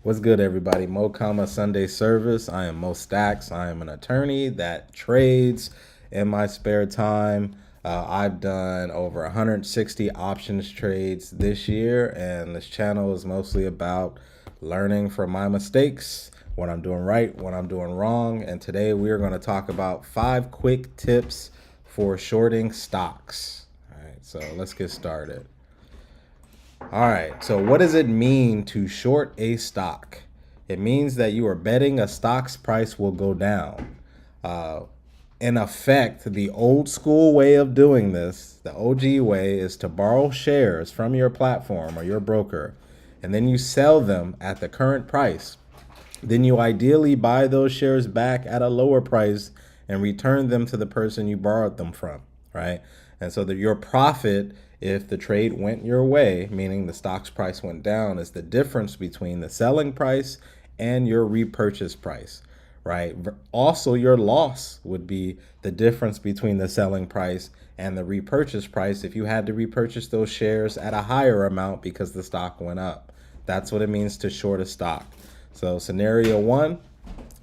What's good, everybody? Mo Kama Sunday Service. I am Mo Stacks. I am an attorney that trades in my spare time. I've done over 160 options trades this year, and this channel is mostly about learning from my mistakes, what I'm doing right, what I'm doing wrong. And today we are going to talk about 5 quick tips for shorting stocks. All right, so let's get started. All right, so what does it mean to short a stock? It means that you are betting a stock's price will go down. Uh, in effect, the old school way of doing this, the OG way, is to borrow shares from your platform or your broker, and then you sell them at the current price. Then you ideally buy those shares back at a lower price and return them to the person you borrowed them from, right? And so that your profit, if the trade went your way, meaning the stock's price went down, is the difference between the selling price and your repurchase price, right? Also, your loss would be the difference between the selling price and the repurchase price if you had to repurchase those shares at a higher amount because the stock went up. That's what it means to short a stock. So scenario one,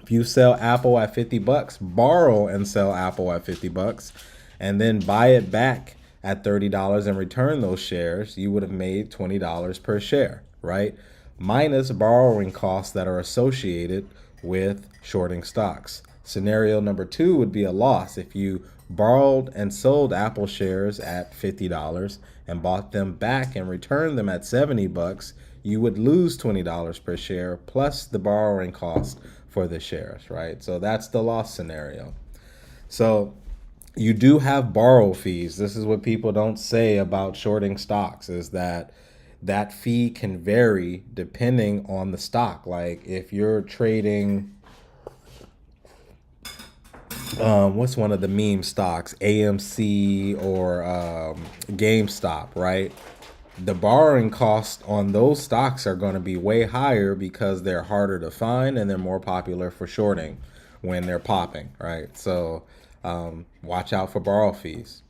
if you sell Apple at 50 bucks, borrow and sell Apple at 50 bucks, and then buy it back at $30 and return those shares, you would have made $20 per share, right? Minus borrowing costs that are associated with shorting stocks. Scenario number two would be a loss. If you borrowed and sold Apple shares at $50 and bought them back and returned them at 70 bucks, you would lose $20 per share plus the borrowing cost for the shares, right? So that's the loss scenario. So you do have borrow fees. This is what people don't say about shorting stocks, is that that fee can vary depending on the stock. Like if you're trading, what's one of the meme stocks, AMC or GameStop, right? The borrowing costs on those stocks are going to be way higher because they're harder to find and they're more popular for shorting when they're popping, right? So watch out for borrow fees.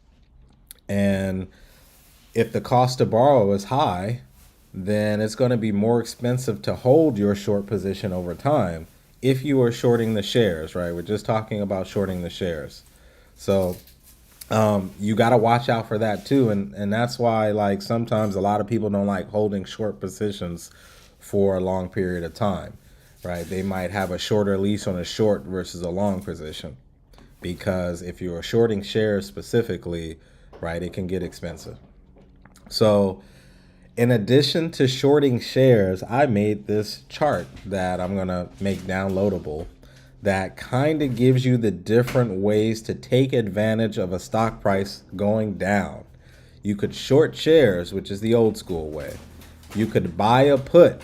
And if the cost to borrow is high, then it's going to be more expensive to hold your short position over time if you are shorting the shares, right? We're just talking about shorting the shares. So you got to watch out for that too. And that's why, like, sometimes a lot of people don't like holding short positions for a long period of time, right? They might have a shorter lease on a short versus a long position, because if you're shorting shares specifically, right, it can get expensive. So in addition to shorting shares, I made this chart that I'm going to make downloadable that kind of gives you the different ways to take advantage of a stock price going down. You could short shares, which is the old school way. You could buy a put,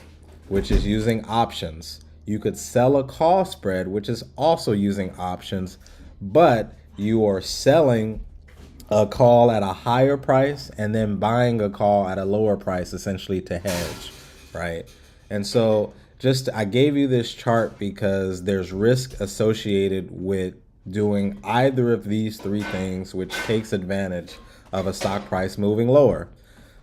which is using options. You could sell a call spread, which is also using options, but you are selling a call at a higher price and then buying a call at a lower price, essentially to hedge, right? And so I gave you this chart because there's risk associated with doing either of these three things, which takes advantage of a stock price moving lower.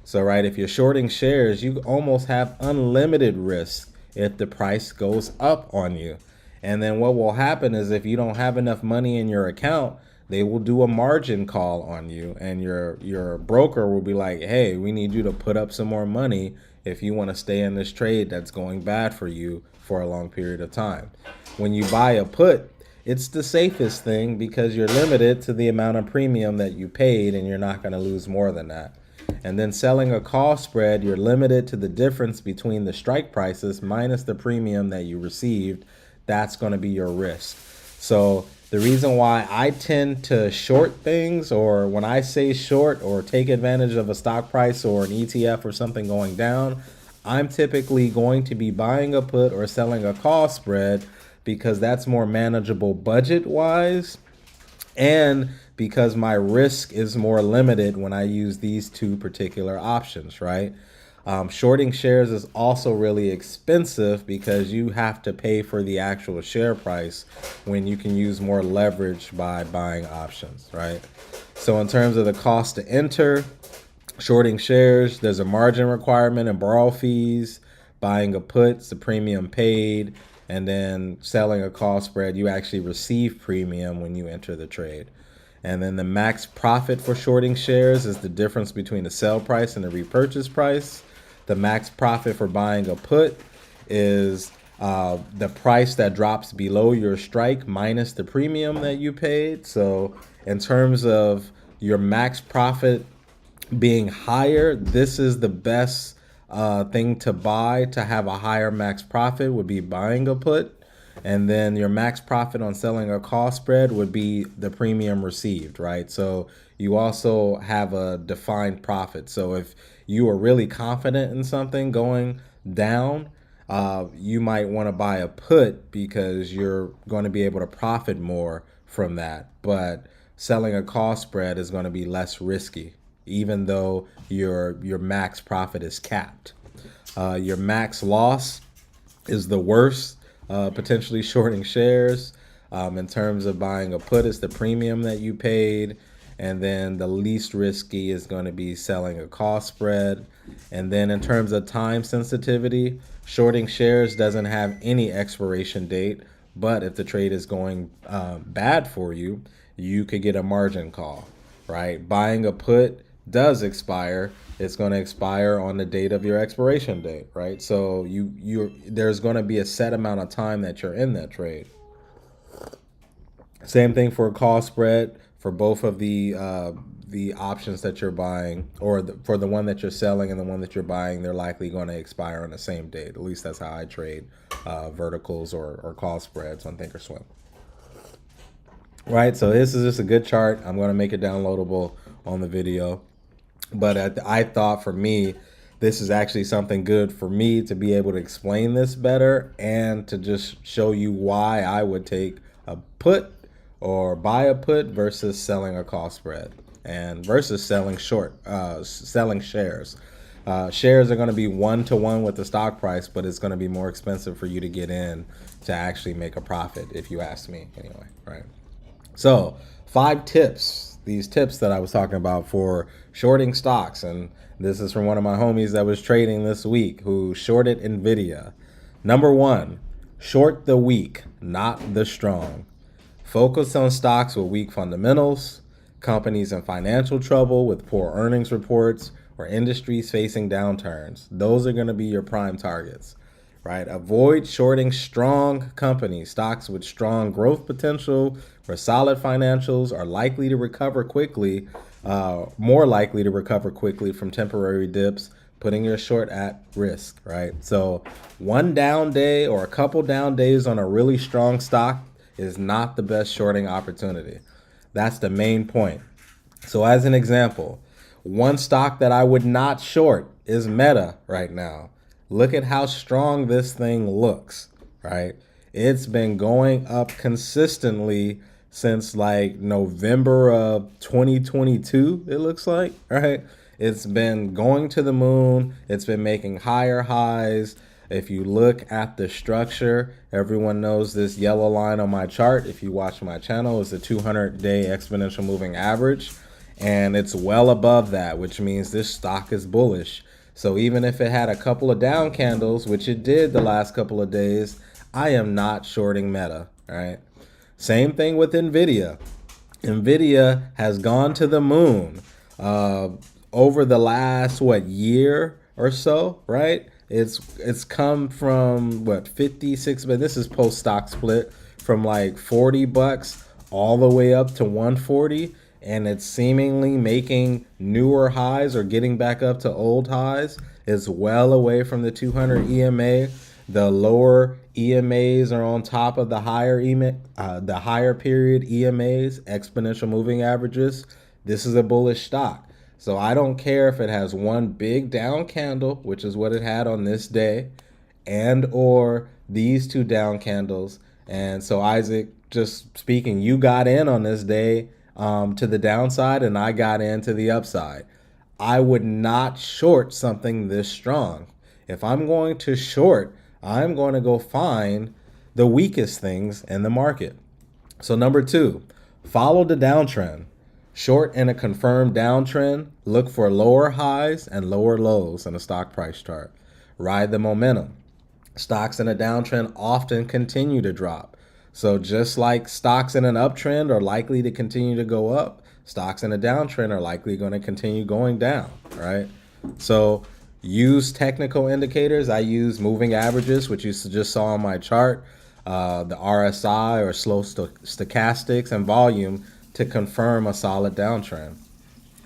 So, right, if you're shorting shares, you almost have unlimited risk if the price goes up on you. And then what will happen is if you don't have enough money in your account, they will do a margin call on you, and your broker will be like, hey, we need you to put up some more money if you want to stay in this trade that's going bad for you for a long period of time. When you buy a put, it's the safest thing because you're limited to the amount of premium that you paid and you're not going to lose more than that. And then selling a call spread, you're limited to the difference between the strike prices minus the premium that you received. That's going to be your risk. So the reason why I tend to short things, or when I say short or take advantage of a stock price or an ETF or something going down, I'm typically going to be buying a put or selling a call spread because that's more manageable budget-wise, and because my risk is more limited when I use these two particular options, right? Shorting shares is also really expensive because you have to pay for the actual share price when you can use more leverage by buying options, right? So in terms of the cost to enter, shorting shares, there's a margin requirement and borrow fees. Buying a put's the premium paid, and then selling a call spread, you actually receive premium when you enter the trade. And then the max profit for shorting shares is the difference between the sell price and the repurchase price. The max profit for buying a put is the price that drops below your strike minus the premium that you paid. So in terms of your max profit being higher, this is the best thing to buy to have a higher max profit would be buying a put. And then your max profit on selling a call spread would be the premium received, right? So you also have a defined profit. So if you are really confident in something going down, you might want to buy a put because you're going to be able to profit more from that. But selling a call spread is going to be less risky, even though your max profit is capped. Your max loss is the worst. Potentially shorting shares. In terms of buying a put, it's the premium that you paid. And then the least risky is going to be selling a call spread. And then in terms of time sensitivity, shorting shares doesn't have any expiration date. But if the trade is going bad for you, you could get a margin call, right? Buying a put does expire. It's going to expire on the date of your expiration date, right? So there's going to be a set amount of time that you're in that trade. Same thing for a call spread for both of the options that you're buying, or for the one that you're selling and the one that you're buying, they're likely going to expire on the same date. At least that's how I trade verticals or call spreads on Thinkorswim. Right, so this is just a good chart. I'm going to make it downloadable on the video. But I thought for me, this is actually something good for me to be able to explain this better and to just show you why I would take a put or buy a put versus selling a call spread and versus selling selling shares. Shares are going to be 1-to-1 with the stock price, but it's going to be more expensive for you to get in to actually make a profit, if you ask me anyway, right? So 5 tips. These tips that I was talking about for shorting stocks. And this is from one of my homies that was trading this week who shorted NVIDIA. Number 1, short the weak, not the strong. Focus on stocks with weak fundamentals, companies in financial trouble with poor earnings reports, or industries facing downturns. Those are going to be your prime targets, right? Avoid shorting strong companies, stocks with strong growth potential or solid financials are likely to recover quickly, more likely to recover quickly from temporary dips, putting your short at risk, right? So one down day or a couple down days on a really strong stock is not the best shorting opportunity. That's the main point. So as an example, one stock that I would not short is Meta right now. Look at how strong this thing looks, right? It's been going up consistently since like November of 2022, it looks like, right? It's been going to the moon. It's been making higher highs. If you look at the structure, everyone knows this yellow line on my chart, if you watch my channel, is the 200-day exponential moving average. And it's well above that, which means this stock is bullish. So even if it had a couple of down candles, which it did the last couple of days, I am not shorting Meta, right? Same thing with NVIDIA. NVIDIA has gone to the moon over the last, year or so, right? It's come from, 56, but this is post stock split, from like $40 all the way up to 140. And it's seemingly making newer highs or getting back up to old highs. It's well away from the 200 EMA. The lower EMAs are on top of the higher the higher period EMAs, exponential moving averages. This is a bullish stock. So I don't care if it has one big down candle, which is what it had on this day, and or these two down candles. And so Isaac, just speaking, you got in on this day to the downside, and I got into the upside. I would not short something this strong. If I'm going to short, I'm going to go find the weakest things in the market. So number 2, follow the downtrend. Short in a confirmed downtrend, look for lower highs and lower lows in a stock price chart. Ride the momentum. Stocks in a downtrend often continue to drop. So just like stocks in an uptrend are likely to continue to go up, stocks in a downtrend are likely going to continue going down, right? So use technical indicators. I use moving averages, which you just saw on my chart, the RSI or slow stochastics and volume to confirm a solid downtrend.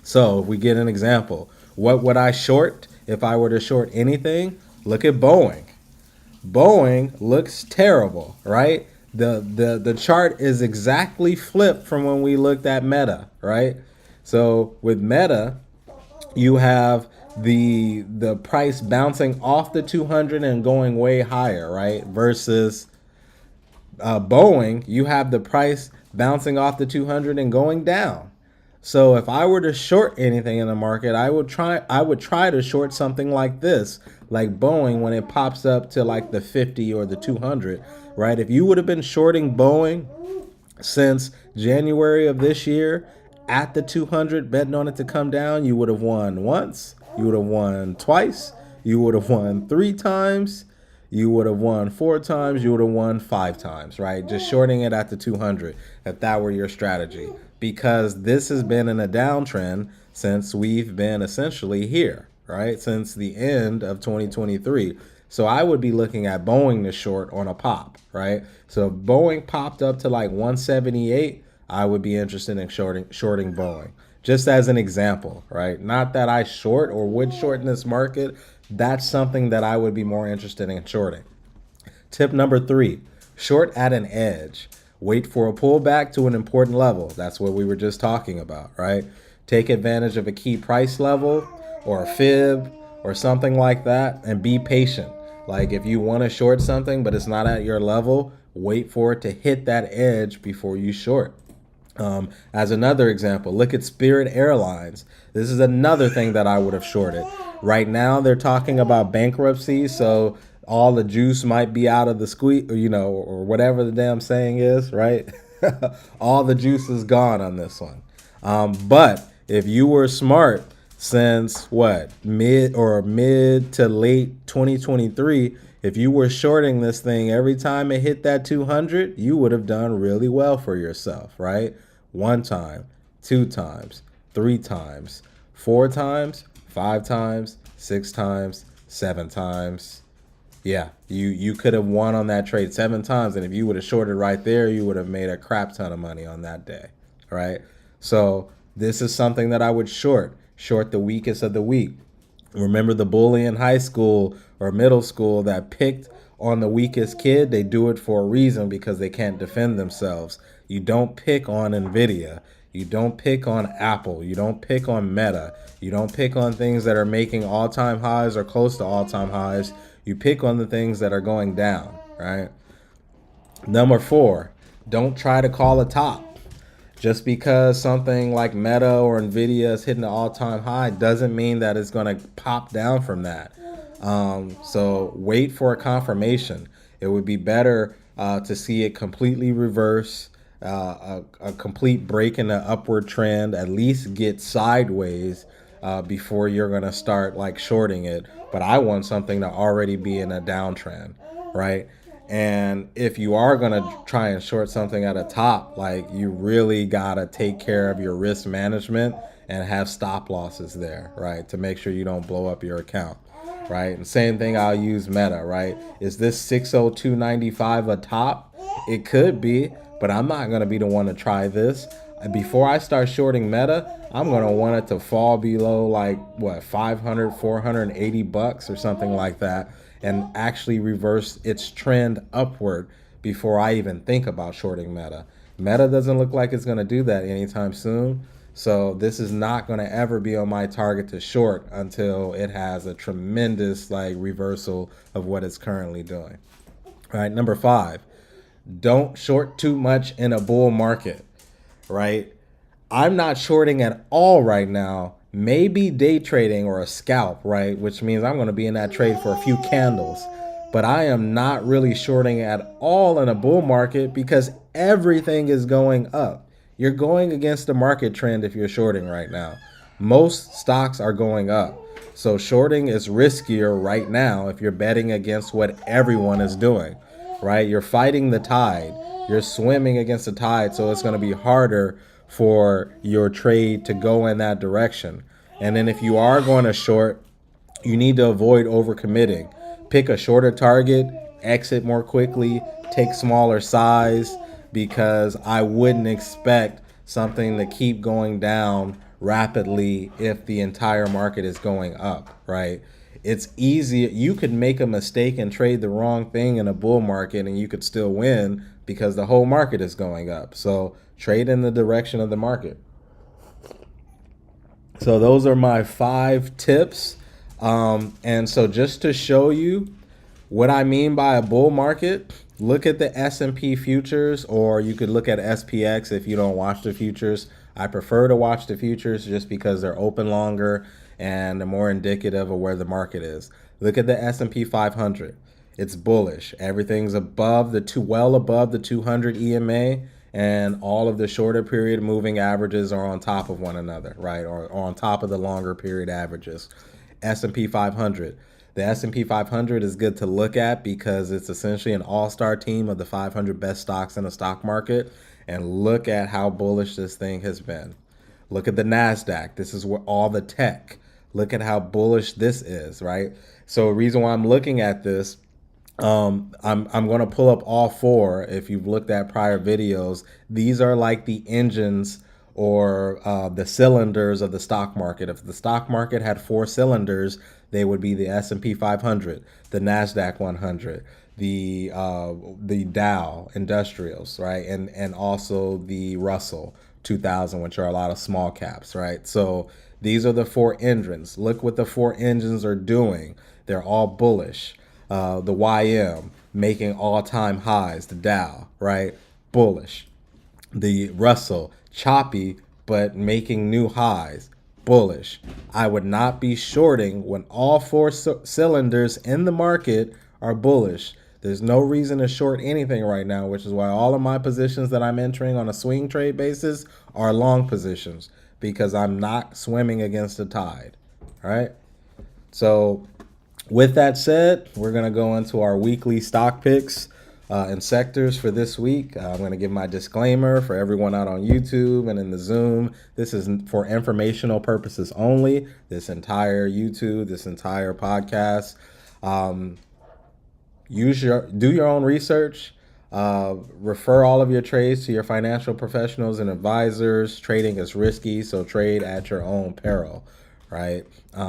So if we get an example, what would I short if I were to short anything? Look at Boeing. Boeing looks terrible, right? The chart is exactly flipped from when we looked at Meta, right? So with Meta, you have the price bouncing off the 200 and going way higher, right? Versus Boeing, you have the price bouncing off the 200 and going down. So if I were to short anything in the market, I would try to short something like this, like Boeing when it pops up to like the 50 or the 200, right? If you would have been shorting Boeing since January of this year at the 200, betting on it to come down, you would have won once, you would have won twice, you would have won 3 times, you would have won 4 times, you would have won 5 times, right? Just shorting it at the 200 if that were your strategy. Because this has been in a downtrend since we've been essentially here, right? Since the end of 2023. So I would be looking at Boeing to short on a pop, right? So if Boeing popped up to like 178, I would be interested in shorting Boeing. Just as an example, right? Not that I short or would short in this market. That's something that I would be more interested in shorting. Tip number 3, short at an edge. Wait for a pullback to an important level. That's what we were just talking about, right? Take advantage of a key price level or a fib or something like that and be patient. Like if you want to short something but it's not at your level, wait for it to hit that edge before you short. As another example, look at Spirit Airlines. This is another thing that I would have shorted. Right now they're talking about bankruptcy, so all the juice might be out of the squeeze, or whatever the damn saying is, right? All the juice is gone on this one. But if you were smart since mid to late 2023, if you were shorting this thing every time it hit that 200, you would have done really well for yourself, right? 1 time, 2 times, 3 times, 4 times, 5 times, 6 times, 7 times. Yeah, you could have won on that trade 7 times, and if you would have shorted right there, you would have made a crap ton of money on that day, right? So this is something that I would short the weakest of the weak. Remember the bully in high school or middle school that picked on the weakest kid? They do it for a reason, because they can't defend themselves. You don't pick on Nvidia. You don't pick on Apple. You don't pick on Meta. You don't pick on things that are making all-time highs or close to all-time highs. You pick on the things that are going down, right? Number 4, don't try to call a top. Just because something like Meta or Nvidia is hitting an all-time high doesn't mean that it's going to pop down from that. So wait for a confirmation. It would be better to see it completely reverse, a complete break in the upward trend, at least get sideways before you're going to start like shorting it. But I want something to already be in a downtrend, right? And if you are going to try and short something at a top, like you really got to take care of your risk management and have stop losses there, right? To make sure you don't blow up your account, right? And same thing, I'll use Meta, right? Is this 602.95 a top? It could be, but I'm not going to be the one to try this. Before I start shorting Meta, I'm going to want it to fall below like 480 bucks or something like that, and actually reverse its trend upward before I even think about shorting Meta. Meta doesn't look like it's going to do that anytime soon. So this is not going to ever be on my target to short until it has a tremendous like reversal of what it's currently doing. All right, number 5, don't short too much in a bull market, right? I'm not shorting at all right now. Maybe day trading or a scalp, right? Which means I'm going to be in that trade for a few candles. But I am not really shorting at all in a bull market because everything is going up. You're going against the market trend if you're shorting right now. Most stocks are going up. So shorting is riskier right now if you're betting against what everyone is doing, right? You're fighting the tide. You're swimming against the tide, so it's going to be harder for your trade to go in that direction. And then if you are going to short, you need to avoid overcommitting. Pick a shorter target, exit more quickly, take smaller size, because I wouldn't expect something to keep going down rapidly if the entire market is going up, right? It's easy. You could make a mistake and trade the wrong thing in a bull market and you could still win because the whole market is going up. So trade in the direction of the market. So those are my 5 tips. And so just to show you what I mean by a bull market, look at the S&P futures, or you could look at SPX if you don't watch the futures. I prefer to watch the futures just because they're open longer and they're more indicative of where the market is. Look at the S&P 500. It's bullish. Everything's well above the 200 EMA, and all of the shorter period moving averages are on top of one another, right? Or on top of the longer period averages. S&P 500. The S&P 500 is good to look at because it's essentially an all-star team of the 500 best stocks in the stock market. And look at how bullish this thing has been. Look at the NASDAQ. This is where all the tech. Look at how bullish this is, right? So the reason why I'm looking at this, I'm going to pull up all 4. If you've looked at prior videos, these are like the engines or the cylinders of the stock market. If the stock market had 4 cylinders, they would be the S&P 500, the NASDAQ 100, the Dow Industrials, right? And also the Russell 2000, which are a lot of small caps, right? So these are the 4 engines. Look what the 4 engines are doing. They're all bullish. The YM making all-time highs, the Dow, right? Bullish. The Russell, choppy, but making new highs, bullish. I would not be shorting when all 4 cylinders in the market are bullish. There's no reason to short anything right now, which is why all of my positions that I'm entering on a swing trade basis are long positions, because I'm not swimming against the tide, all right? So with that said, we're going to go into our weekly stock picks and sectors for this week. I'm going to give my disclaimer for everyone out on YouTube and in the Zoom. This is for informational purposes only. This entire YouTube, this entire podcast. Do your own research. Refer all of your trades to your financial professionals and advisors. Trading is risky, so trade at your own peril, right?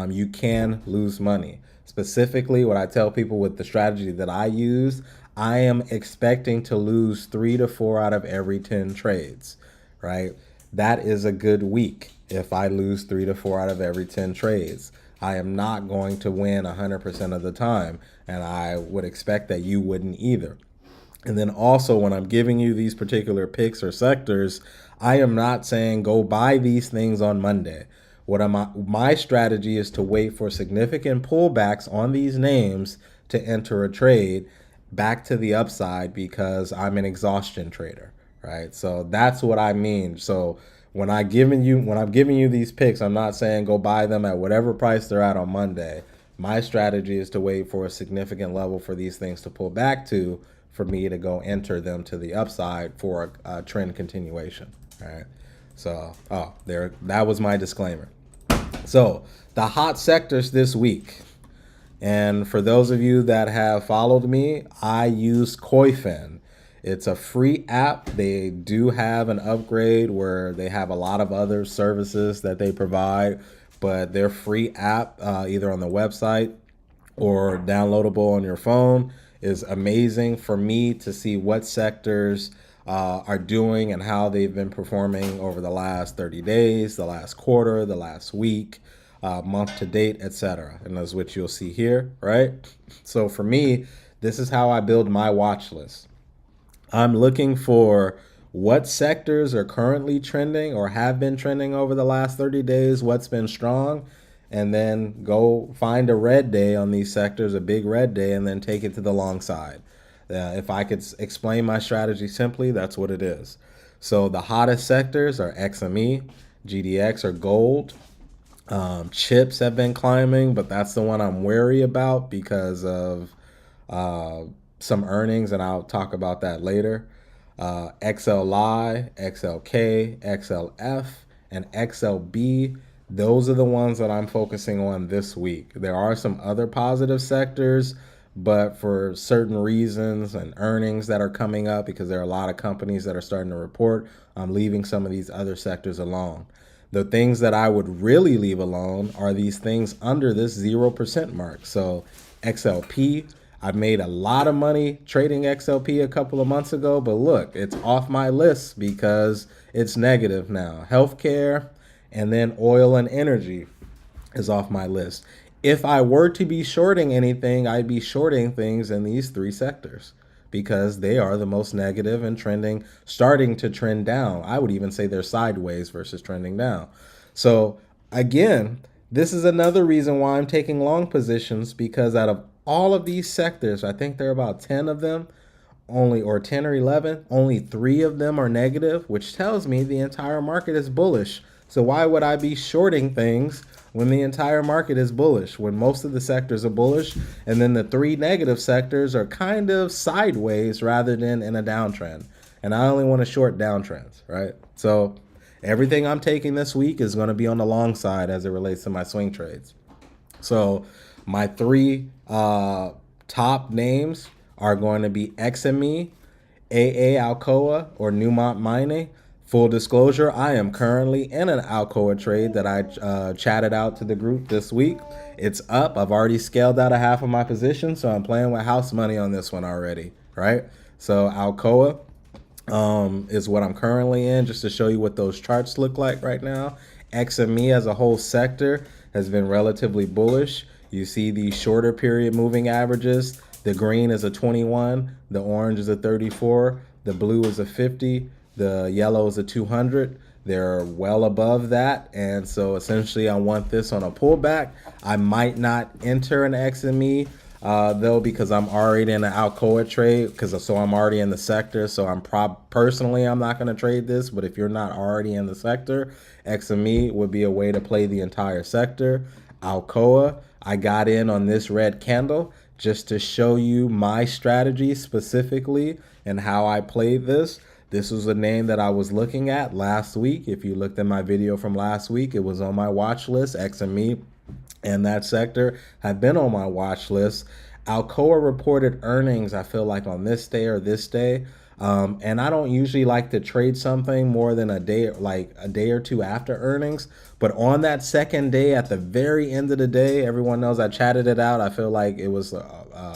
You can lose money. Specifically, what I tell people with the strategy that I use, I am expecting to lose 3 to 4 out of every 10 trades, right? That is a good week if I lose 3 to 4 out of every 10 trades. I am not going to win 100% of the time, and I would expect that you wouldn't either. And then also, when I'm giving you these particular picks or sectors, I am not saying go buy these things on Monday. My strategy is to wait for significant pullbacks on these names to enter a trade back to the upside, because I'm an exhaustion trader, right? So that's what I mean. So when I'm giving you these picks, I'm not saying go buy them at whatever price they're at on Monday. My strategy is to wait for a significant level for these things to pull back to, for me to go enter them to the upside for a trend continuation, right? So, that was my disclaimer. So the hot sectors this week. And for those of you that have followed me, I use Koyfin. It's a free app. They do have an upgrade where they have a lot of other services that they provide, but their free app, either on the website or downloadable on your phone, is amazing for me to see what sectors are doing and how they've been performing over the last 30 days, the last quarter, the last week, month to date, etc. And that's what you'll see here, right? So for me, this is how I build my watch list. I'm looking for what sectors are currently trending or have been trending over the last 30 days, what's been strong, and then go find a red day on these sectors, a big red day, and then take it to the long side. If I could explain my strategy simply, that's what it is. So the hottest sectors are XME, GDX or gold, Chips have been climbing, but that's the one I'm wary about because of uh, some earnings, and I'll talk about that later. XLI, XLK, XLF, and XLB. Those are the ones that I'm focusing on this week. There are some other positive sectors, but for certain reasons and earnings that are coming up, because there are a lot of companies that are starting to report, I'm leaving some of these other sectors alone. The things that I would really leave alone are these things under this 0% mark. So XLP, I made a lot of money trading XLP a couple of months ago, but look, it's off my list because it's negative now. Healthcare and then oil and energy is off my list. If I were to be shorting anything, I'd be shorting things in these three sectors because they are the most negative and trending, starting to trend down. I would even say they're sideways versus trending down. So again, this is another reason why I'm taking long positions, because out of all of these sectors, I think there are about 10 of them, only, or 10 or 11, only 3 of them are negative, which tells me the entire market is bullish. So why would I be shorting things when the entire market is bullish, when most of the sectors are bullish, and then the 3 negative sectors are kind of sideways rather than in a downtrend? And I only want to short downtrends, right? So everything I'm taking this week is going to be on the long side as it relates to my swing trades. So my 3 top names are going to be XME, AA Alcoa, or Newmont Mining. Full disclosure, I am currently in an Alcoa trade that I chatted out to the group this week. It's up. I've already scaled out a half of my position, so I'm playing with house money on this one already, right? So Alcoa is what I'm currently in, just to show you what those charts look like right now. XME as a whole sector has been relatively bullish. You see these shorter period moving averages. The green is a 21, the orange is a 34, the blue is a 50, the yellow is a 200. They're well above that, and so essentially I want this on a pullback. I might not enter an XME though, because I'm already in an Alcoa trade, so I'm already in the sector. So personally I'm not going to trade this, but if you're not already in the sector, XME would be a way to play the entire sector. Alcoa, I got in on this red candle just to show you my strategy specifically and how I played this. This was a name that I was looking at last week. If you looked at my video from last week, it was on my watch list. XME and that sector have been on my watch list. Alcoa reported earnings, I feel like, on this day or this day. And I don't usually like to trade something more than a day, like a day or two after earnings. But on that second day, at the very end of the day, everyone knows I chatted it out. I feel like it was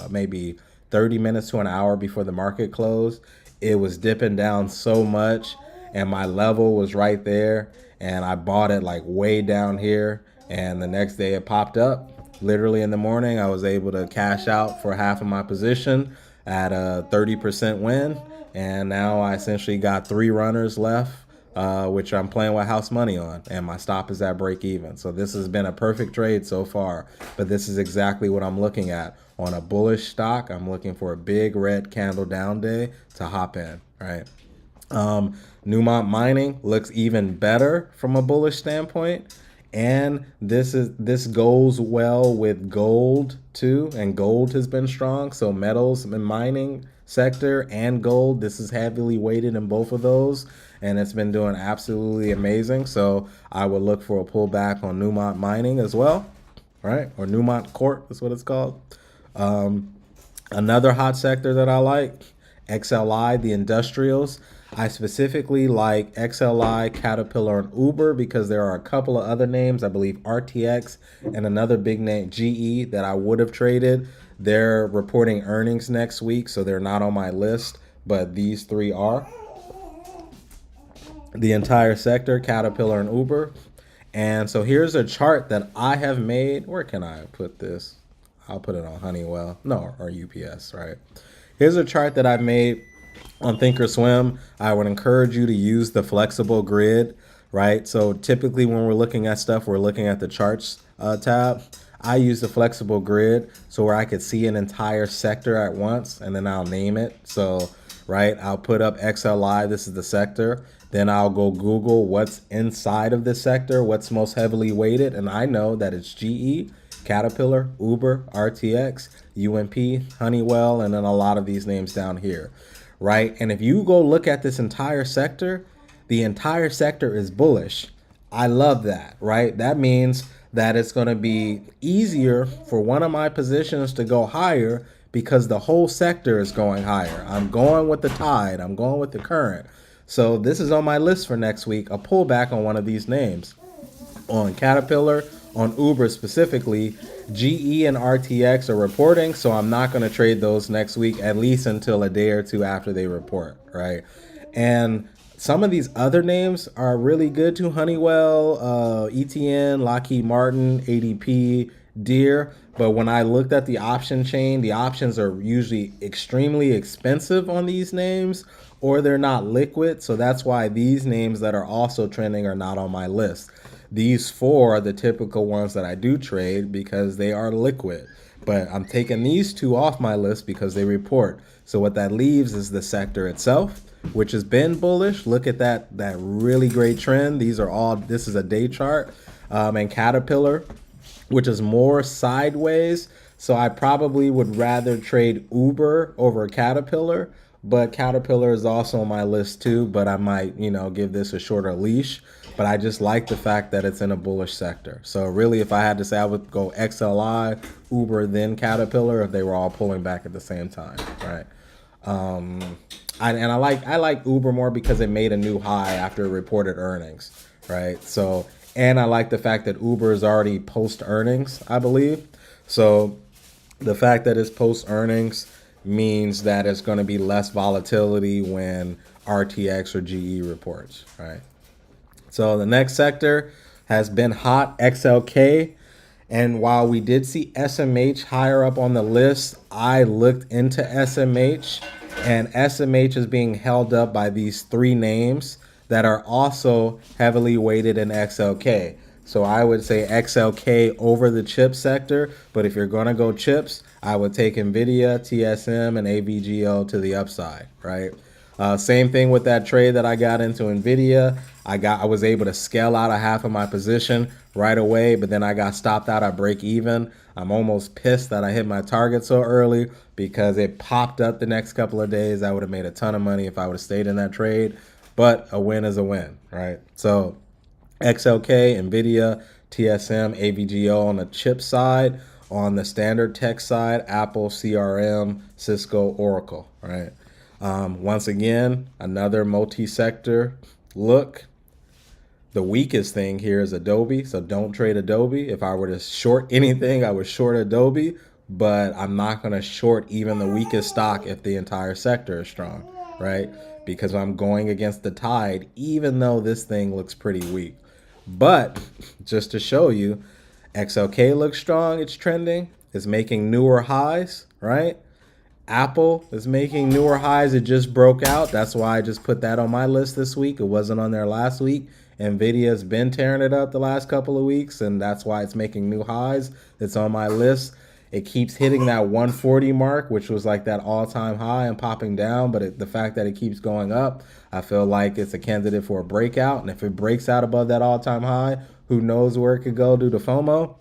maybe 30 minutes to an hour before the market closed. It was dipping down so much, and my level was right there. And I bought it like way down here. And the next day it popped up. Literally in the morning, I was able to cash out for half of my position at a 30% win. And now I essentially got 3 runners left, which I'm playing with house money on, and my stop is at break even. So this has been a perfect trade so far, but this is exactly what I'm looking at. On a bullish stock, I'm looking for a big red candle down day to hop in, right? Newmont Mining looks even better from a bullish standpoint. And this goes well with gold too, and gold has been strong. So metals and mining sector and gold, this is heavily weighted in both of those, and it's been doing absolutely amazing. So I would look for a pullback on Newmont Mining as well, right? Or Newmont Corp is what it's called. Another hot sector that I like, XLI, the industrials. I specifically like XLI, Caterpillar, and Uber because there are a couple of other names, I believe RTX and another big name, GE, that I would have traded. They're reporting earnings next week, so they're not on my list, but these 3 are. The entire sector, Caterpillar and Uber. And so here's a chart that I have made. Where can I put this? I'll put it on Honeywell. No, or UPS, right? Here's a chart that I've made on Thinkorswim. I would encourage you to use the flexible grid, right? So typically when we're looking at stuff, we're looking at the charts tab. I use the flexible grid so where I could see an entire sector at once, and then I'll name it. So, right, I'll put up XLI, this is the sector, Then I'll go Google what's inside of this sector, what's most heavily weighted, and I know that it's GE, Caterpillar, Uber, RTX, UMP, Honeywell, and then a lot of these names down here, right? And if you go look at this entire sector, the entire sector is bullish. I love that, right? That means that it's going to be easier for one of my positions to go higher because the whole sector is going higher. I'm going with the tide. I'm going with the current. So this is on my list for next week, a pullback on one of these names. On Caterpillar, on Uber specifically, GE and RTX are reporting, so I'm not going to trade those next week, at least until a day or two after they report, right? And some of these other names are really good too. Honeywell, ETN, Lockheed Martin, ADP, Deere. But when I looked at the option chain, the options are usually extremely expensive on these names, or they're not liquid. So that's why these names that are also trending are not on my list. These four are the typical ones that I do trade because they are liquid. But I'm taking these two off my list because they report. So what that leaves is the sector itself, which has been bullish. Look at that really great trend. These are all, this is a day chart. And Caterpillar, which is more sideways. So I probably would rather trade Uber over Caterpillar, but Caterpillar is also on my list too, but I might, give this a shorter leash. But I just like the fact that it's in a bullish sector. So really, if I had to say, I would go XLI, Uber, then Caterpillar if they were all pulling back at the same time, right? I like Uber more because it made a new high after it reported earnings, right? So, and I like the fact that Uber is already post earnings, I believe. So the fact that it's post earnings means that it's going to be less volatility when RTX or GE reports, right? So the next sector has been hot, XLK. And while we did see SMH higher up on the list, I looked into SMH, and SMH is being held up by these three names that are also heavily weighted in XLK. So I would say XLK over the chip sector, but if you're going to go chips, I would take NVIDIA, TSM, and AVGO to the upside, right? Same thing with that trade that I got into NVIDIA. I was able to scale out a half of my position right away, but then I got stopped out at break even. I'm almost pissed that I hit my target so early because it popped up the next couple of days. I would have made a ton of money if I would have stayed in that trade, but a win is a win, right? So XLK, NVIDIA, TSM, AVGO on the chip side. On the standard tech side, Apple, CRM, Cisco, Oracle, right? Once again, another multi-sector look. The weakest thing here is Adobe, so don't trade Adobe. If I were to short anything, I would short Adobe, but I'm not going to short even the weakest stock if the entire sector is strong, right? Because I'm going against the tide, even though this thing looks pretty weak. But just to show you, XLK looks strong, it's trending, it's making newer highs, right? Apple is making newer highs. It just broke out. That's why I just put that on my list this week. It wasn't on there last week. NVIDIA has been tearing it up the last couple of weeks, and that's why it's making new highs. It's on my list. It keeps hitting that 140 mark, which was like that all-time high, and popping down. But the fact that it keeps going up, I feel like it's a candidate for a breakout. And if it breaks out above that all-time high, who knows where it could go due to FOMO.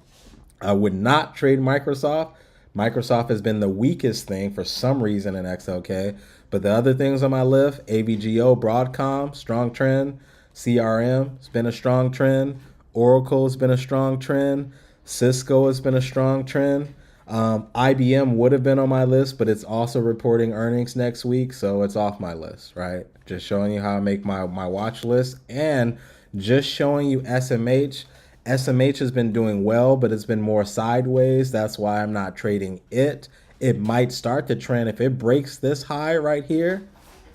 I would not trade Microsoft. Microsoft has been the weakest thing for some reason in XLK. But the other things on my list, AVGO, Broadcom, strong trend. CRM has been a strong trend. Oracle has been a strong trend. Cisco has been a strong trend. IBM would have been on my list, but it's also reporting earnings next week, so it's off my list, right? Just showing you how I make my watch list, and just showing you SMH. SMH has been doing well, but it's been more sideways. That's why I'm not trading it. It might start to trend. If it breaks this high right here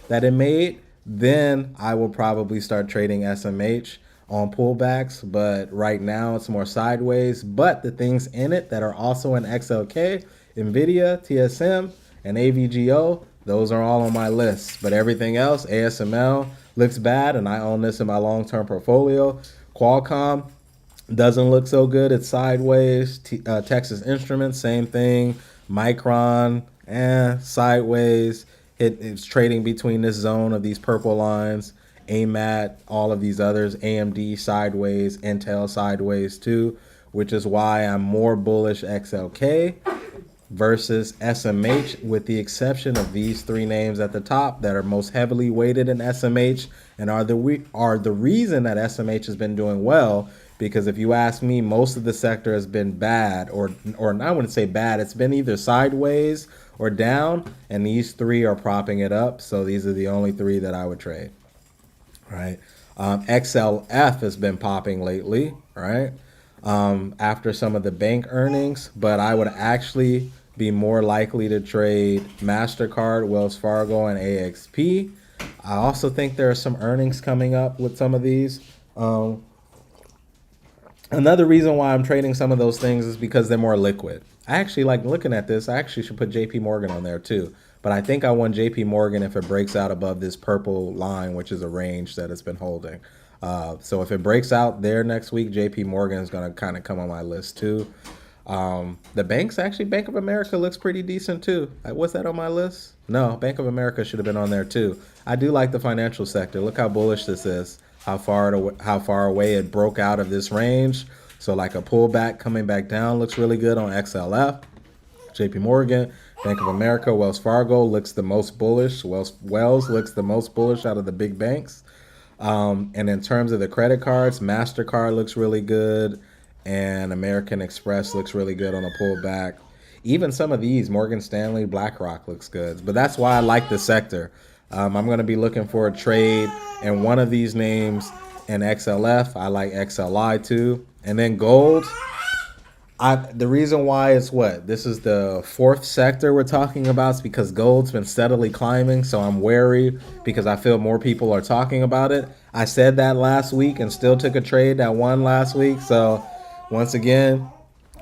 that it made, then I will probably start trading SMH on pullbacks. But right now it's more sideways. But the things in it that are also in XLK, NVIDIA, TSM, and AVGO, those are all on my list. But everything else, ASML, looks bad, and I own this in my long-term portfolio. Qualcomm doesn't look so good. It's sideways. Texas Instruments, same thing. Micron, sideways. It's trading between this zone of these purple lines. AMAT, all of these others, AMD sideways, Intel sideways too, which is why I'm more bullish XLK versus SMH, with the exception of these three names at the top that are most heavily weighted in SMH and are the reason that SMH has been doing well. Because if you ask me, most of the sector has been bad, or I wouldn't say bad, it's been either sideways or down, and these three are propping it up. So these are the only three that I would trade, right? XLF has been popping lately, right? After some of the bank earnings, but I would actually be more likely to trade MasterCard, Wells Fargo, and AXP. I also think there are some earnings coming up with some of these. Another reason why I'm trading some of those things is because they're more liquid. I actually like looking at this. I actually should put JP Morgan on there too. But I think I want JP Morgan if it breaks out above this purple line, which is a range that it's been holding. So if it breaks out there next week, JP Morgan is going to kind of come on my list too. The banks, actually, Bank of America looks pretty decent too. Was that on my list? No, Bank of America should have been on there too. I do like the financial sector. Look how bullish this is. How far away it broke out of this range. So like a pullback coming back down looks really good on XLF. JP Morgan, Bank of America, Wells Fargo looks the most bullish. Wells looks the most bullish out of the big banks. And in terms of the credit cards, MasterCard looks really good, and American Express looks really good on a pullback. Even some of these, Morgan Stanley, BlackRock looks good. But that's why I like the sector. I'm going to be looking for a trade in one of these names in XLF. I like XLI too. And then gold. The reason why is this is the fourth sector we're talking about, is because gold's been steadily climbing. So I'm wary because I feel more people are talking about it. I said that last week and still took a trade that won last week. So once again,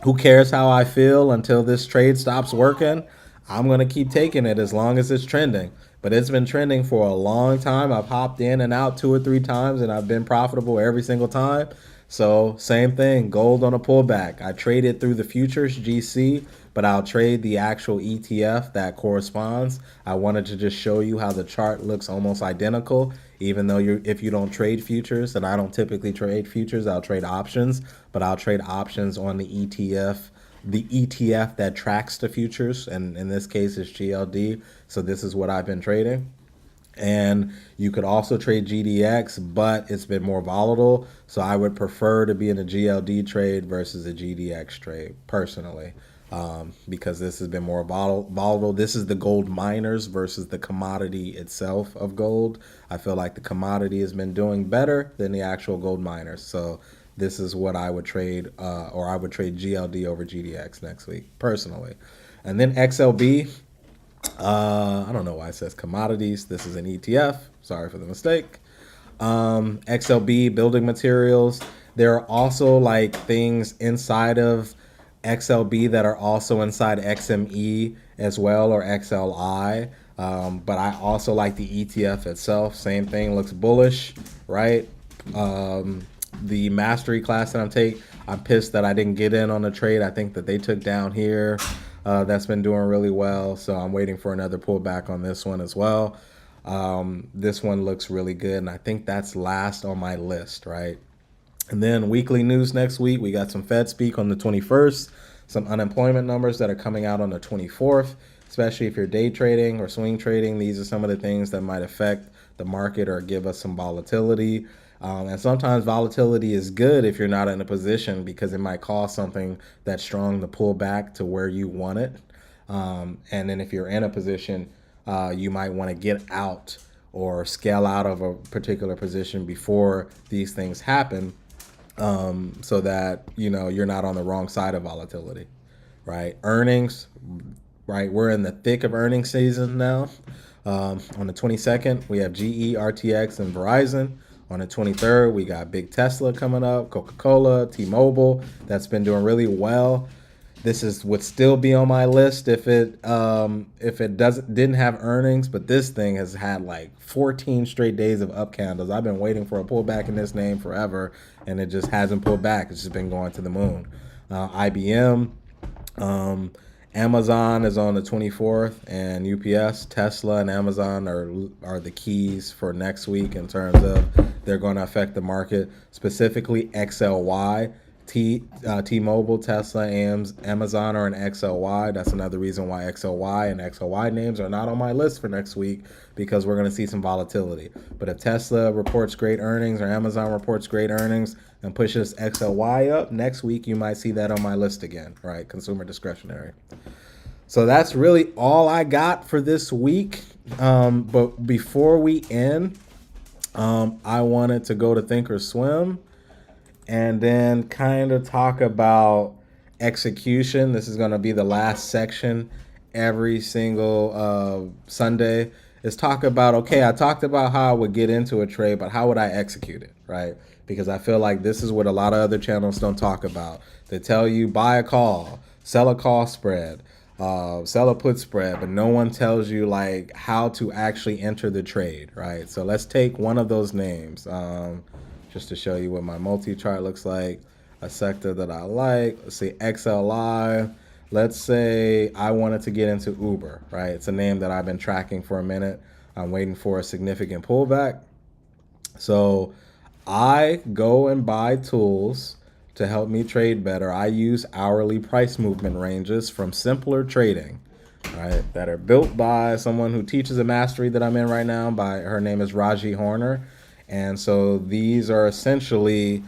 who cares how I feel until this trade stops working? I'm going to keep taking it as long as it's trending. But it's been trending for a long time. I've hopped in and out 2 or 3 times, and I've been profitable every single time. So same thing, gold on a pullback. I traded through the futures, GC, but I'll trade the actual ETF that corresponds. I wanted to just show you how the chart looks almost identical, even though if you don't trade futures, and I don't typically trade futures, I'll trade options, but I'll trade options on the ETF that tracks the futures, and in this case it's GLD. So this is what I've been trading. And you could also trade GDX, but it's been more volatile. So I would prefer to be in a GLD trade versus a GDX trade personally, because this has been more volatile. This is the gold miners versus the commodity itself of gold. I feel like the commodity has been doing better than the actual gold miners. So this is what I would trade, or I would trade GLD over GDX next week personally. And then XLB. I don't know why it says commodities. This is an ETF. Sorry for the mistake. XLB, building materials. There are also like things inside of XLB that are also inside XME as well, or XLI. But I also like the ETF itself. Same thing, looks bullish, right? The mastery class that I'm pissed that I didn't get in on the trade. I think that they took down here. That's been doing really well, so I'm waiting for another pullback on this one as well. This one looks really good, and I think that's last on my list, right? And then weekly news next week, we got some Fed speak on the 21st, some unemployment numbers that are coming out on the 24th, especially if you're day trading or swing trading. These are some of the things that might affect the market or give us some volatility. And sometimes volatility is good if you're not in a position, because it might cause something that's strong to pull back to where you want it. And then if you're in a position, you might want to get out or scale out of a particular position before these things happen, so that you're not on the wrong side of volatility, right? Earnings, right? We're in the thick of earnings season now. On the 22nd, we have GE, RTX, and Verizon. On the 23rd, we got big Tesla coming up, Coca-Cola, T-Mobile. That's been doing really well. This would still be on my list if it didn't have earnings, but this thing has had like 14 straight days of up candles. I've been waiting for a pullback in this name forever, and it just hasn't pulled back. It's just been going to the moon. IBM, Amazon is on the 24th, and UPS, Tesla, and Amazon are the keys for next week in terms of they're going to affect the market, specifically XLY. T-Mobile, Tesla, Amazon are an XLY. That's another reason why XLY and XLY names are not on my list for next week, because we're going to see some volatility. But if Tesla reports great earnings or Amazon reports great earnings and pushes XLY up next week, you might see that on my list again, right? Consumer discretionary. So that's really all I got for this week. But before we end, I wanted to go to Thinkorswim and then kind of talk about execution. This is going to be the last section every single Sunday. Is talk about, okay, I talked about how I would get into a trade, but how would I execute it, right? Because I feel like this is what a lot of other channels don't talk about. They tell you buy a call, sell a call spread, sell a put spread, but no one tells you like how to actually enter the trade, right? So let's take one of those names. Just to show you what my multi-chart looks like, a sector that I like. Let's say XLI. Let's say I wanted to get into Uber, right? It's a name that I've been tracking for a minute. I'm waiting for a significant pullback. So I go and buy tools to help me trade better. I use hourly price movement ranges from Simpler Trading, right? That are built by someone who teaches a mastery that I'm in right now. Her name is Raji Horner. And so these are essentially,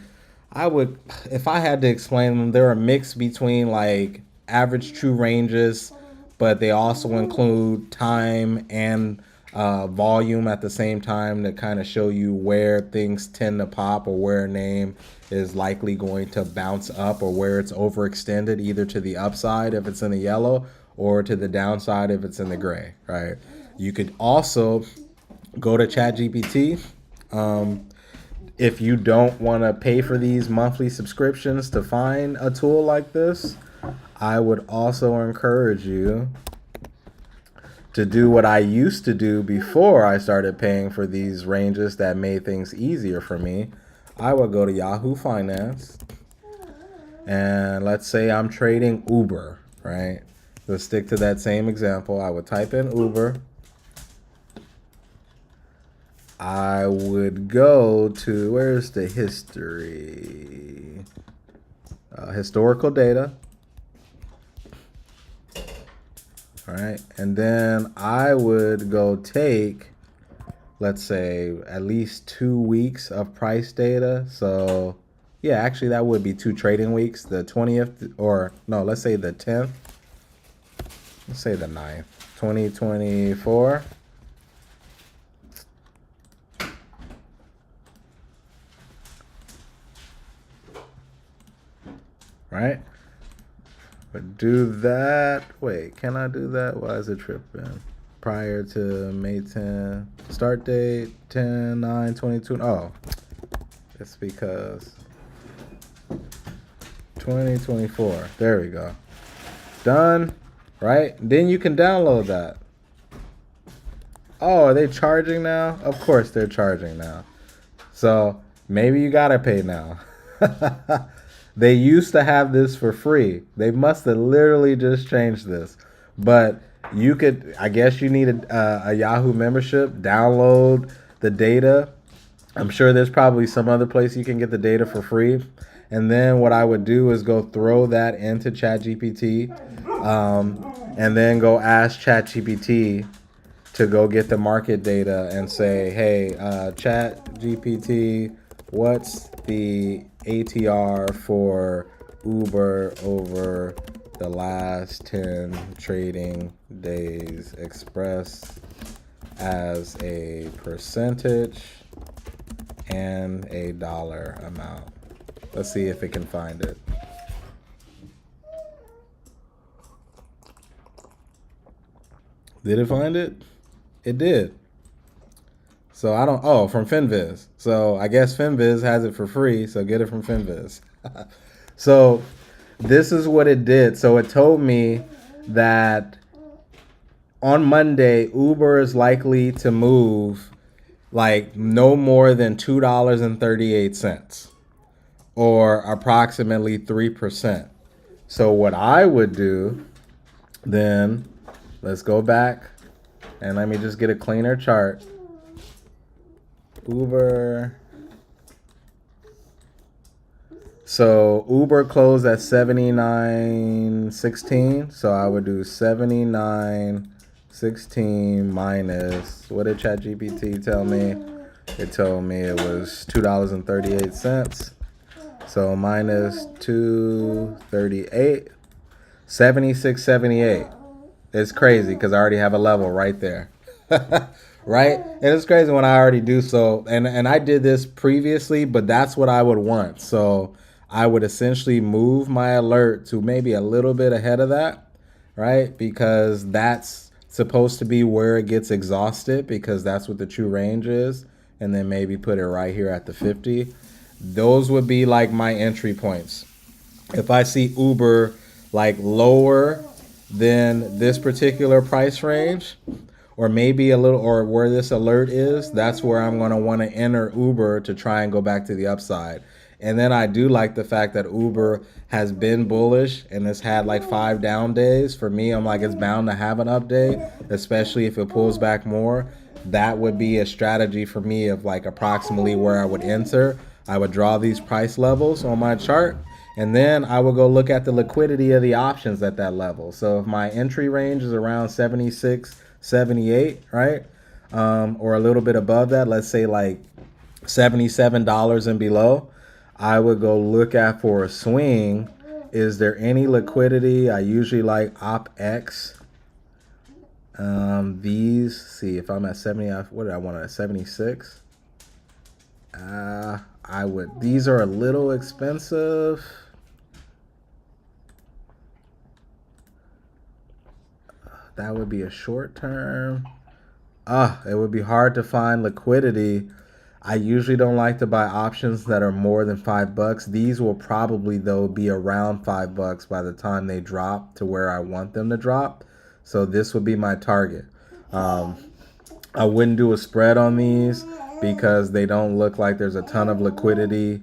if I had to explain them, they're a mix between like average true ranges, but they also include time and volume at the same time to kind of show you where things tend to pop or where a name is likely going to bounce up or where it's overextended, either to the upside if it's in the yellow or to the downside if it's in the gray, right? You could also go to ChatGPT. If you don't want to pay for these monthly subscriptions to find a tool like this, I would also encourage you to do what I used to do before I started paying for these ranges that made things easier for me. I would go to Yahoo Finance, and let's say I'm trading Uber, right? Let's stick to that same example. I would type in Uber. I would go to, where's the history? Historical data. All right. And then I would go take, let's say, at least 2 weeks of price data. So, yeah, actually, that would be 2 trading weeks. The 20th, or no, let's say the 10th. Let's say the 9th, 2024. Right? But do that. Wait, can I do that? Why is it tripping? Prior to May 10. Start date 10/9/22. Oh, it's because 2024. There we go. Done. Right? Then you can download that. Oh, are they charging now? Of course they're charging now. So maybe you gotta pay now. They used to have this for free. They must have literally just changed this. But you could, I guess you need a Yahoo membership, download the data. I'm sure there's probably some other place you can get the data for free. And then what I would do is go throw that into ChatGPT, and then go ask ChatGPT to go get the market data and say, hey, ChatGPT, what's the ATR for Uber over the last 10 trading days expressed as a percentage and a dollar amount. Let's see if it can find it. Did it find it? It did. So I don't, oh, from FinViz. So I guess FinViz has it for free, so get it from FinViz. So this is what it did. So it told me that on Monday, Uber is likely to move like no more than $2.38 or approximately 3%. So what I would do Then let's go back and let me just get a cleaner chart. Uber. So Uber closed at 79.16. So I would do 79.16 minus, what did ChatGPT tell me? It told me it was $2.38. So minus 238, 76.78. It's crazy because I already have a level right there. Right? And it's crazy when I already do so. And I did this previously, but that's what I would want. So I would essentially move my alert to maybe a little bit ahead of that, right? Because that's supposed to be where it gets exhausted, because that's what the true range is. And then maybe put it right here at the 50. Those would be like my entry points. If I see Uber like lower than this particular price range, or maybe a little, or where this alert is, that's where I'm going to want to enter Uber to try and go back to the upside. And then I do like the fact that Uber has been bullish and has had like 5 down days. For me, I'm like, it's bound to have an up day, especially if it pulls back more. That would be a strategy for me of like approximately where I would enter. I would draw these price levels on my chart, and then I would go look at the liquidity of the options at that level. So if my entry range is around 76, 78, right? Or a little bit above that, let's say like $77 and below, I would go look at for a swing. Is there any liquidity? I usually like OpX. These, see if I'm at 70, what did I want at 76? These are a little expensive. That would be a short term. It would be hard to find liquidity. I usually don't like to buy options that are more than $5. These will probably though be around $5 by the time they drop to where I want them to drop. So this would be my target. I wouldn't do a spread on these because they don't look like there's a ton of liquidity.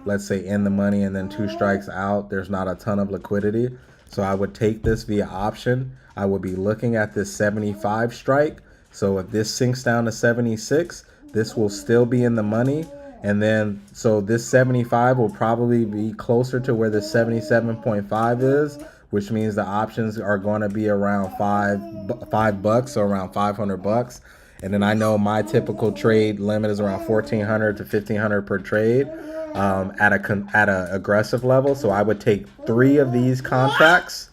Let's say in the money and then 2 strikes out, there's not a ton of liquidity. So I would take this via option. I would be looking at this 75 strike. So if this sinks down to 76, this will still be in the money. And then, so this 75 will probably be closer to where the 77.5 is, which means the options are going to be around $5, so around $500. And then I know my typical trade limit is around $1,400 to $1,500 per trade at a aggressive level. So I would take 3 of these contracts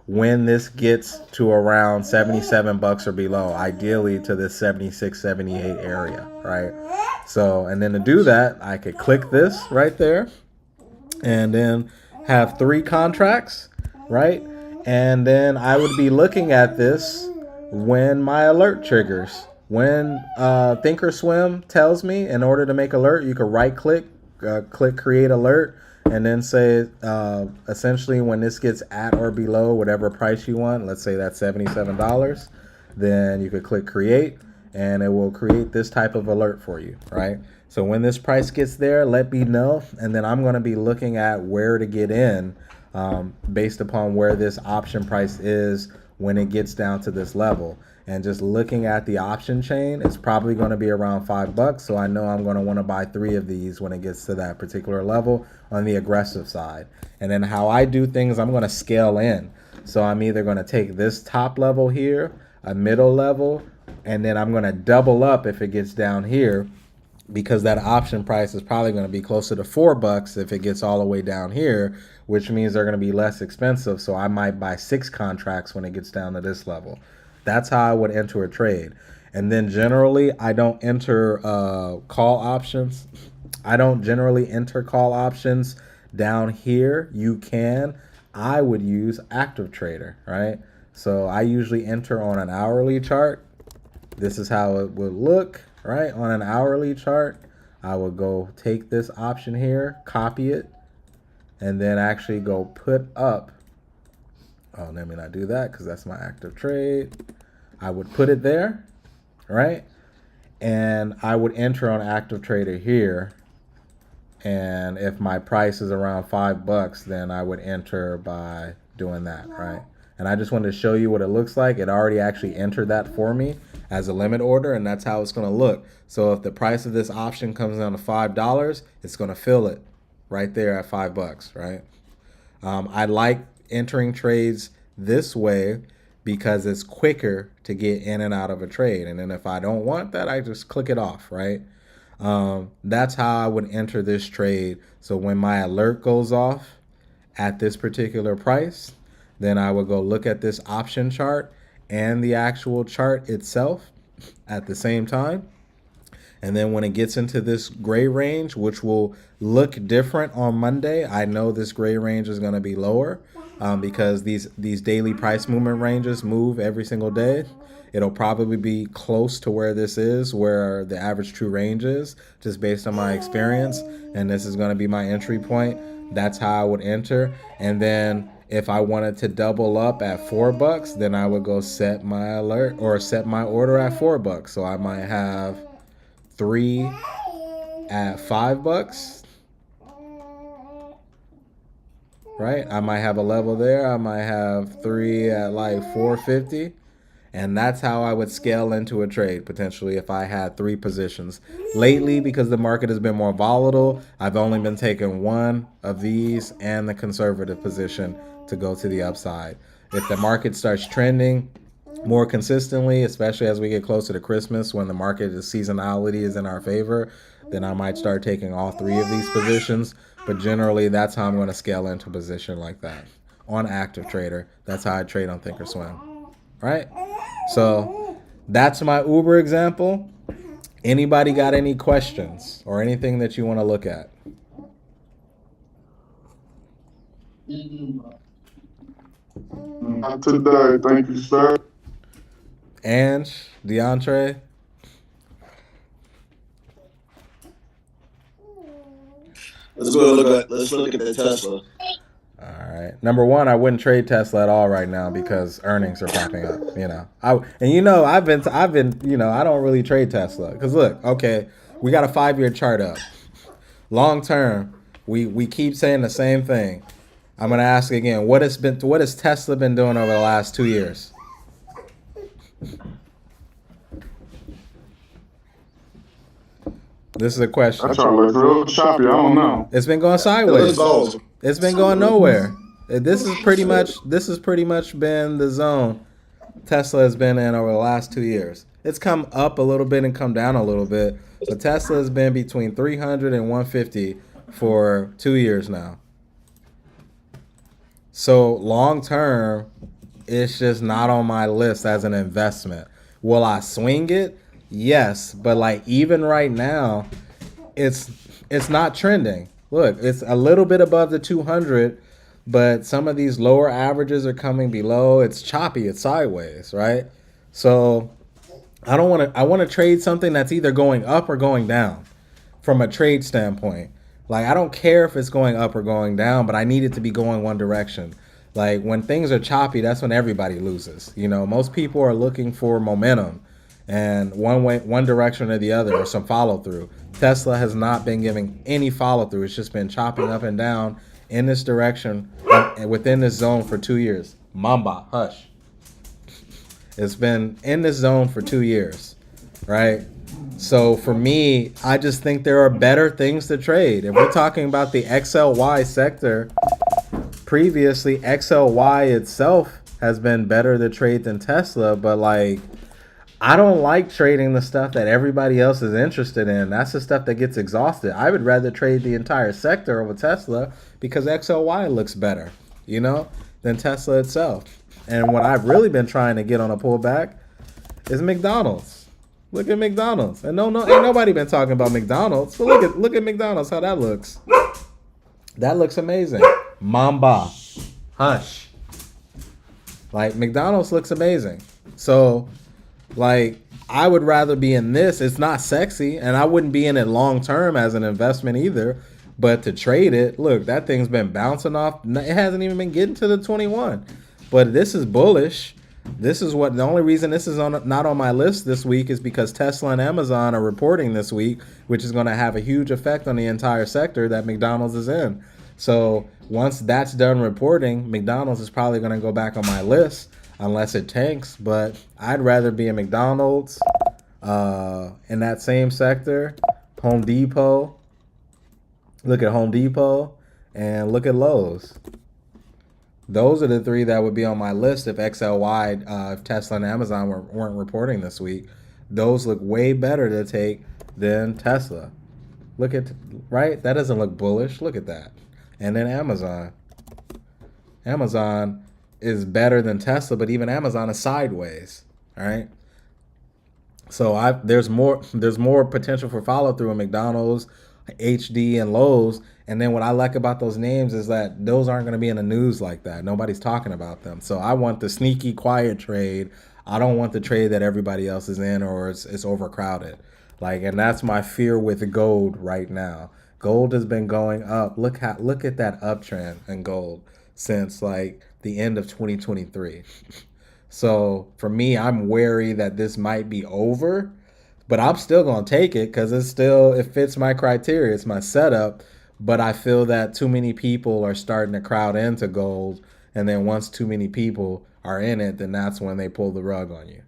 when this gets to around $77 or below, ideally to this 76, 78 area, right? So, and then to do that, I could click this right there and then have 3 contracts, right? And then I would be looking at this when my alert triggers. When Thinkorswim tells me in order to make alert, you can right click, click create alert, and then say essentially when this gets at or below whatever price you want, let's say that's $77, then you could click create and it will create this type of alert for you, right? So when this price gets there, let me know, and then I'm going to be looking at where to get in based upon where this option price is when it gets down to this level. And just looking at the option chain, it's probably going to be around $5. So I know I'm going to want to buy 3 of these when it gets to that particular level on the aggressive side. And then how I do things, I'm going to scale in. So I'm either going to take this top level here, a middle level, and then I'm going to double up if it gets down here, because that option price is probably going to be closer to $4 if it gets all the way down here, which means they're going to be less expensive. So I might buy 6 contracts when it gets down to this level. That's how I would enter a trade. And then generally, I don't enter call options. I don't generally enter call options down here. You can. I would use active trader, right? So I usually enter on an hourly chart. This is how it would look, right? On an hourly chart, I would go take this option here, copy it, and then actually go put up. Oh, let me not do that because that's my active trade. I would put it there, right? And I would enter on active trader here. And if my price is around $5, then I would enter by doing that, right? and I just wanted to show you what it looks like. It already actually entered that for me as a limit order, and that's how it's going to look. So if the price of this option comes down to $5, it's going to fill it right there at $5, right? I like entering trades this way because it's quicker to get in and out of a trade. And then if I don't want that, I just click it off, right? That's how I would enter this trade. So when my alert goes off at this particular price, then I would go look at this option chart and the actual chart itself at the same time. And then when it gets into this gray range, which will look different on Monday, I know this gray range is going to be lower because these daily price movement ranges move every single day. It'll probably be close to where this is, where the average true range is, just based on my experience. And this is going to be my entry point. That's how I would enter. And then if I wanted to double up at $4, then I would go set my alert or set my order at $4. So I might have 3 at $5, right? I might have a level there. I might have 3 at like $4.50, and that's how I would scale into a trade potentially if I had 3 positions. Lately, because the market has been more volatile, I've only been taking one of these and the conservative position to go to the upside. If the market starts trending more consistently, especially as we get closer to Christmas when the market seasonality is in our favor, then I might start taking all 3 of these positions. But generally, that's how I'm going to scale into a position like that. On Active Trader, that's how I trade on Thinkorswim, right? So that's my Uber example. Anybody got any questions or anything that you want to look at? Not today, thank you, sir. Ange, DeAndre? Let's look at the Tesla. All right. Number one, I wouldn't trade Tesla at all right now because earnings are popping up. I've been, I don't really trade Tesla because look, okay, we got a 5-year chart up. Long term, we keep saying the same thing. I'm gonna ask again. What has Tesla been doing over the last 2 years? This is a question. That chart looks real choppy. I don't know. It's been going sideways. It's been going nowhere. This is pretty much been the zone Tesla has been in over the last 2 years. It's come up a little bit and come down a little bit, but Tesla has been between 300 and 150 for 2 years now. So long term, it's just not on my list as an investment. Will I swing it? Yes, but like even right now, it's not trending. Look, it's a little bit above the 200, but some of these lower averages are coming below. It's choppy, it's sideways, right? So I want to trade something that's either going up or going down from a trade standpoint. Like I don't care if it's going up or going down, but I need it to be going one direction. Like when things are choppy, that's when everybody loses. Most people are looking for momentum and one direction or the other, or some follow through. Tesla has not been giving any follow through. It's just been chopping up and down in this direction within this zone for 2 years. Mamba, hush. It's been in this zone for 2 years, right? So for me, I just think there are better things to trade. If we're talking about the XLY sector, previously XLY itself has been better to trade than Tesla, but like I don't like trading the stuff that everybody else is interested in. That's the stuff that gets exhausted. I would rather trade the entire sector over Tesla because XLY looks better, than Tesla itself. And what I've really been trying to get on a pullback is McDonald's. Look at McDonald's. And ain't nobody been talking about McDonald's. But look at McDonald's, how that looks. That looks amazing. Mamba. Hush. Like McDonald's looks amazing. So like I would rather be in this. It's not sexy, and I wouldn't be in it long term as an investment either. But to trade it, look, that thing's been bouncing off. It hasn't even been getting to the 21. But this is bullish. This is the only reason this is not on my list this week is because Tesla and Amazon are reporting this week, which is going to have a huge effect on the entire sector that McDonald's is in. So once that's done reporting, McDonald's is probably going to go back on my list unless it tanks. But I'd rather be in McDonald's, in that same sector, Home Depot. Look at Home Depot and look at Lowe's. Those are the three that would be on my list if XLY, if Tesla and Amazon weren't reporting this week. Those look way better to take than Tesla. Look at, right? That doesn't look bullish. Look at that. And then Amazon. Amazon is better than Tesla, but even Amazon is sideways. All right. So there's more potential for follow through in McDonald's, HD, and Lowe's. And then what I like about those names is that those aren't going to be in the news like that. Nobody's talking about them. So I want the sneaky, quiet trade. I don't want the trade that everybody else is in or it's overcrowded. And that's my fear with gold right now. Gold has been going up. Look at that uptrend in gold since the end of 2023. So for me, I'm wary that this might be over, but I'm still going to take it because it fits my criteria. It's my setup. But I feel that too many people are starting to crowd into gold. And then once too many people are in it, then that's when they pull the rug on you,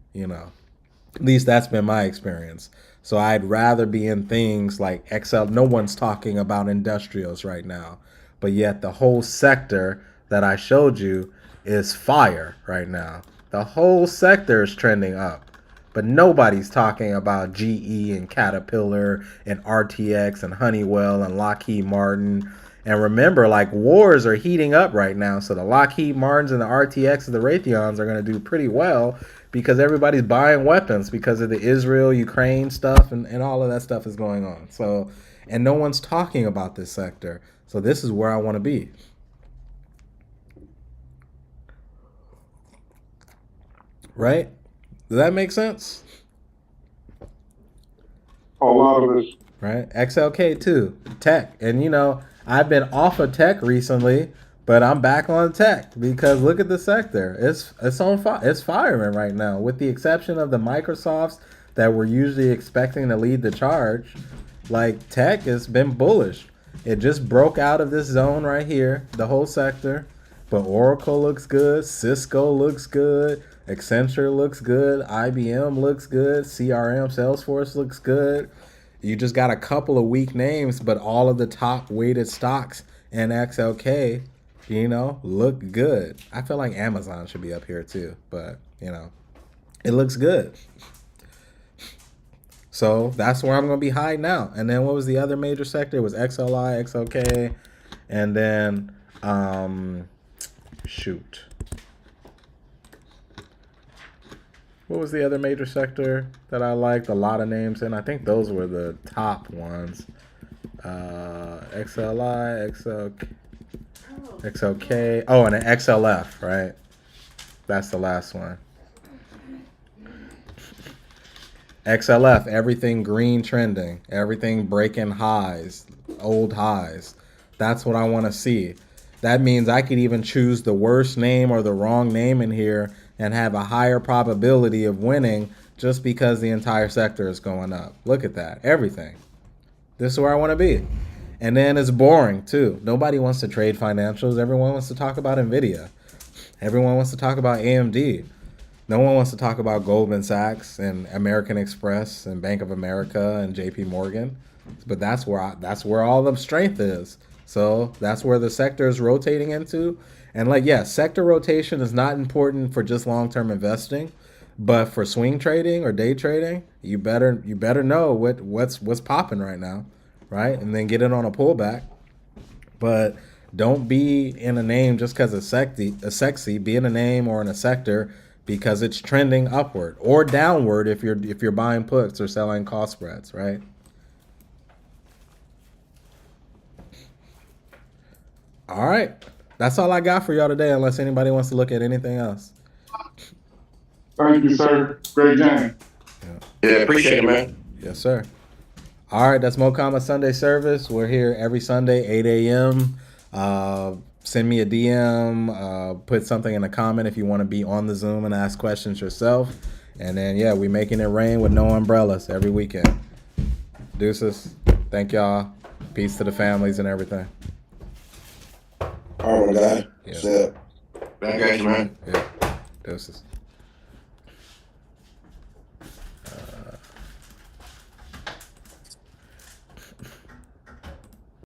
At least that's been my experience. So I'd rather be in things like XL. No one's talking about industrials right now. But yet the whole sector that I showed you is fire right now. The whole sector is trending up. But nobody's talking about GE and Caterpillar and RTX and Honeywell and Lockheed Martin. And remember, wars are heating up right now. So the Lockheed Martins and the RTX and the Raytheons are going to do pretty well because everybody's buying weapons because of the Israel-Ukraine stuff and all of that stuff is going on. So, and no one's talking about this sector. So this is where I want to be. Right? Does that make sense? A lot of it. Right? XLK too. Tech. And I've been off of tech recently, but I'm back on tech because look at the sector. It's on fire. It's firing right now, with the exception of the Microsofts that we're usually expecting to lead the charge. Tech has been bullish. It just broke out of this zone right here, the whole sector. But Oracle looks good, Cisco looks good, Accenture looks good, IBM looks good, CRM, Salesforce looks good. You just got a couple of weak names, but all of the top weighted stocks in XLK, look good. I feel like Amazon should be up here too, but, it looks good. So that's where I'm going to be hiding out. And then what was the other major sector? It was XLI, XLK, and then, what was the other major sector that I liked? A lot of names in. I think those were the top ones. XLI, XLK. Oh, and an XLF, right? That's the last one. XLF, everything green trending, everything breaking highs, old highs. That's what I want to see. That means I could even choose the worst name or the wrong name in here and have a higher probability of winning just because the entire sector is going up. Look at that. Everything. This is where I want to be. And then it's boring too. Nobody wants to trade financials. Everyone wants to talk about NVIDIA. Everyone wants to talk about AMD. No one wants to talk about Goldman Sachs and American Express and Bank of America and JP Morgan. But that's where all the strength is. So that's where the sector is rotating into. And sector rotation is not important for just long-term investing, but for swing trading or day trading, you better know what's popping right now, right? And then get it on a pullback. But don't be in a name just because it's sexy. Be in a name or in a sector because it's trending upward or downward if you're buying puts or selling call spreads, right? All right. That's all I got for y'all today, unless anybody wants to look at anything else. Thank you, sir. Great game. Yeah, appreciate it, man. Yes, sir. All right, that's Mokama Sunday service. We're here every Sunday, 8 a.m. Send me a DM, put something in a comment if you want to be on the Zoom and ask questions yourself. And then, we making it rain with no umbrellas every weekend. Deuces. Thank y'all. Peace to the families and everything. All right, my guy. Yeah. So, back at you, man. Yeah. Doses.